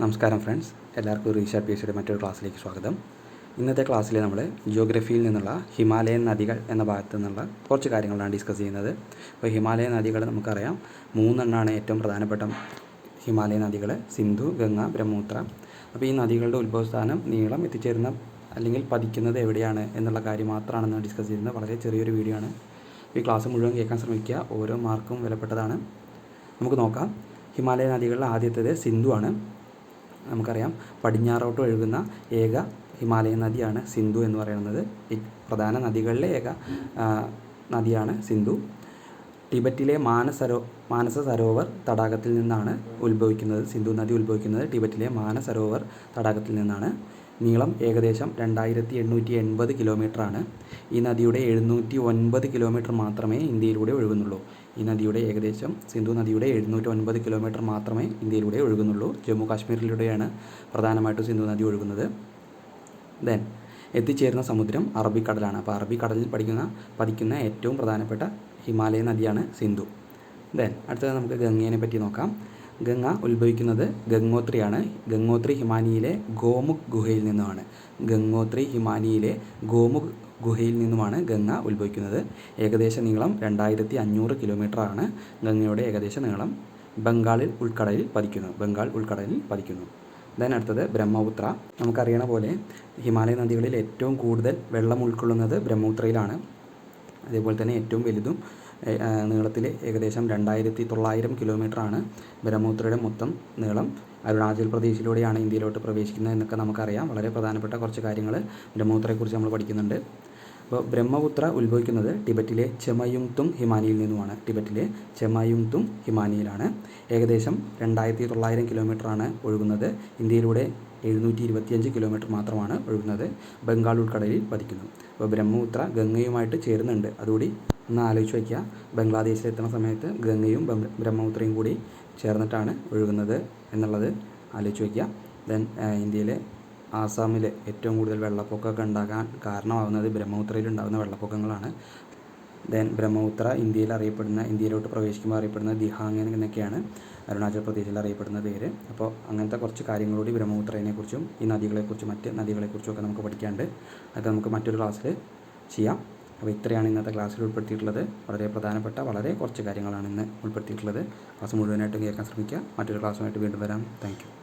നമസ്കാരം ഫ്രണ്ട്സ്, എല്ലാവർക്കും റീഷാർട്ട് പി എസിയുടെ മറ്റൊരു ക്ലാസ്സിലേക്ക് സ്വാഗതം. ഇന്നത്തെ ക്ലാസ്സിൽ നമ്മൾ ജിയോഗ്രഫിയിൽ നിന്നുള്ള ഹിമാലയൻ നദികൾ എന്ന ഭാഗത്തു നിന്നുള്ള കുറച്ച് കാര്യങ്ങളാണ് ഡിസ്കസ് ചെയ്യുന്നത്. അപ്പോൾ ഹിമാലയൻ നദികൾ നമുക്കറിയാം, മൂന്നെണ്ണമാണ് ഏറ്റവും പ്രധാനപ്പെട്ട ഹിമാലയൻ നദികൾ: സിന്ധു, ഗംഗ, ബ്രഹ്മപുത്ര. അപ്പോൾ ഈ നദികളുടെ ഉത്ഭവസ്ഥാനം, നീളം, എത്തിച്ചേരുന്ന അല്ലെങ്കിൽ പതിക്കുന്നത് എവിടെയാണ് എന്നുള്ള കാര്യം മാത്രമാണ് ഡിസ്കസ് ചെയ്യുന്നത്. വളരെ ചെറിയൊരു വീഡിയോ ആണ്. ഈ ക്ലാസ് മുഴുവൻ കേൾക്കാൻ ശ്രമിക്കുക, ഓരോ മാർക്കും വിലപ്പെട്ടതാണ്. നമുക്ക് നോക്കാം. ഹിമാലയൻ നദികളിൽ ആദ്യത്തേത് സിന്ധു ആണ്. നമുക്കറിയാം, പടിഞ്ഞാറോട്ട് ഒഴുകുന്ന ഏക ഹിമാലയൻ നദിയാണ് സിന്ധു എന്ന് പറയുന്നത്. ഈ പ്രധാന നദികളിലെ ഏക നദിയാണ് സിന്ധു. ടിബറ്റിലെ മാനസ സരോവർ തടാകത്തിൽ നിന്നാണ് ഉത്ഭവിക്കുന്നത്. സിന്ധു നദി ഉത്ഭവിക്കുന്നത് ടിബറ്റിലെ മാനസരോവർ തടാകത്തിൽ നിന്നാണ്. നീളം ഏകദേശം 2880 കിലോമീറ്ററാണ്. ഈ നദിയുടെ 709 കിലോമീറ്റർ മാത്രമേ ഇന്ത്യയിലൂടെ ഒഴുകുന്നുള്ളൂ. ഈ നദിയുടെ സിന്ധു നദിയുടെ 709 കിലോമീറ്റർ മാത്രമേ ഇന്ത്യയിലൂടെ ഒഴുകുന്നുള്ളൂ. ജമ്മു കാശ്മീരിലൂടെയാണ് പ്രധാനമായിട്ടും സിന്ധു നദി ഒഴുകുന്നത്. ദെൻ എത്തിച്ചേരുന്ന സമുദ്രം അറബിക്കടലാണ്. അപ്പോൾ അറബിക്കടലിൽ പതിക്കുന്ന ഏറ്റവും പ്രധാനപ്പെട്ട ഹിമാലയൻ നദിയാണ് സിന്ധു. ദെൻ അടുത്തത് നമുക്ക് ഗംഗയെ പറ്റി നോക്കാം. ഗംഗ ഉത്ഭവിക്കുന്നത് ഗംഗോത്രിയാണ്. ഗംഗോത്രി ഹിമാനിയിലെ ഗോമുഖ് ഗുഹയിൽ നിന്നുമാണ് ഗംഗ ഉത്ഭവിക്കുന്നത്. ഏകദേശ നീളം 2500 കിലോമീറ്ററാണ് ഗംഗയുടെ ഏകദേശ നീളം. ബംഗാൾ ഉൾക്കടലിൽ പതിക്കുന്നു. ദെൻ അടുത്തത് ബ്രഹ്മപുത്ര. നമുക്കറിയണ പോലെ ഹിമാലയ നദികളിൽ ഏറ്റവും കൂടുതൽ വെള്ളം ഉൾക്കൊള്ളുന്നത് ബ്രഹ്മപുത്രയിലാണ്. അതേപോലെ തന്നെ ഏറ്റവും വലുതും നീളത്തിൽ ഏകദേശം 2900 കിലോമീറ്ററാണ് ബ്രഹ്മപുത്രയുടെ മൊത്തം നീളം. അരുണാചൽ പ്രദേശിലൂടെയാണ് ഇന്ത്യയിലോട്ട് പ്രവേശിക്കുന്നത് എന്നൊക്കെ നമുക്കറിയാം. വളരെ പ്രധാനപ്പെട്ട കുറച്ച് കാര്യങ്ങൾ ബ്രഹ്മപുത്രയെക്കുറിച്ച് നമ്മൾ പഠിക്കുന്നുണ്ട്. അപ്പോൾ ബ്രഹ്മപുത്ര ഉത്ഭവിക്കുന്നത് ടിബറ്റിലെ ചെമയുങ്തുങ് ഹിമാനിയിലാണ്. ഏകദേശം 2900 കിലോമീറ്ററാണ് ഒഴുകുന്നത്. ഇന്ത്യയിലൂടെ 725 കിലോമീറ്റർ മാത്രമാണ് ഒഴുകുന്നത്. ബംഗാൾ ഉൾക്കടലിൽ പതിക്കുന്നു. അപ്പോൾ ബ്രഹ്മപുത്ര ഗംഗയുമായിട്ട് ചേരുന്നുണ്ട്. അതുകൂടി ഒന്ന് ആലോചിച്ച് വയ്ക്കുക. ബംഗ്ലാദേശിലെത്തുന്ന സമയത്ത് ഗംഗയും ബ്രഹ്മപുത്രയും കൂടി ചേർന്നിട്ടാണ് ഒഴുകുന്നത് എന്നുള്ളത് ആലോചിച്ച് വയ്ക്കുക. ദെൻ ഇന്ത്യയിലെ ആസാമിൽ ഏറ്റവും കൂടുതൽ വെള്ളപ്പൊക്കമൊക്കെ ഉണ്ടാകാൻ കാരണമാകുന്നത് ബ്രഹ്മപുത്രയിൽ ഉണ്ടാകുന്ന വെള്ളപ്പൊക്കങ്ങളാണ്. ദെൻ ബ്രഹ്മപുത്ര ഇന്ത്യയിലോട്ട് പ്രവേശിക്കുമ്പോൾ അറിയപ്പെടുന്ന ദിഹാങ് എന്നൊക്കെയാണ് അരുണാചൽ പ്രദേശിൽ അറിയപ്പെടുന്ന പേര്. അപ്പോൾ അങ്ങനത്തെ കുറച്ച് കാര്യങ്ങളൂടി ബ്രഹ്മപുത്രയെക്കുറിച്ചും ഈ നദികളെക്കുറിച്ചും മറ്റ് നദികളെക്കുറിച്ചും ഒക്കെ നമുക്ക് പഠിക്കാനുണ്ട്. അത് നമുക്ക് മറ്റൊരു ക്ലാസ്സിൽ ചെയ്യാം. അപ്പോൾ ഇത്രയാണ് ഇന്നത്തെ ക്ലാസ്സിൽ ഉൾപ്പെടുത്തിയിട്ടുള്ളത്. വളരെ പ്രധാനപ്പെട്ട വളരെ കുറച്ച് കാര്യങ്ങളാണ് ഇന്ന് ഉൾപ്പെടുത്തിയിട്ടുള്ളത്. ക്ലാസ് മുഴുവനായിട്ടും കേൾക്കാൻ ശ്രമിക്കുക. മറ്റൊരു ക്ലാസ്സുമായിട്ട് വീണ്ടും വരാം. Thank you.